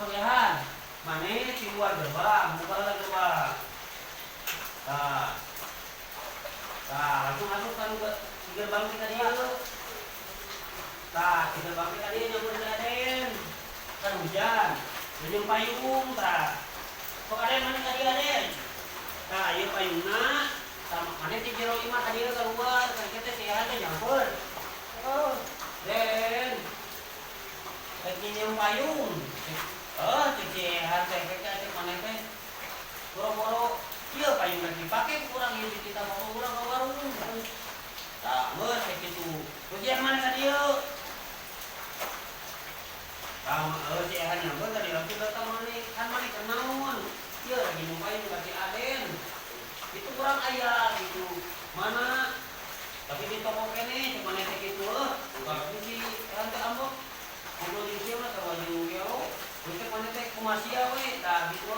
Sogehan, mana di luar gerbang, buka gerbang. Nah, nah langsung masuk kan ke gerbang kita dia. Nah, di gerbang kita dia nyamper Aden. Kan hujan, minum payung, tak. Kok Aden mana tadi Aden? Nah, iya payungna, sama mana di jero lima tadi keluar, kan kita sehat nyamper. Oh, Den, lagi nyium payung. Cecehan teh cek mana teh boro-boro ieu payung lagi dipakai kurang ieu kita bawa urang ka warung tah meuh teh kitu ujian mana ka dieu tah cecehan nya meuh tadi lagi datang mana kan mana kenaon ieu lagi nu payung lagi Aden itu kurang aya gitu mana tapi di toko kene cek mana teh kitu bukan si rantai ambok kudu di sieu mah ka baju gelo. Kita mana teh kumasia we, dah gitu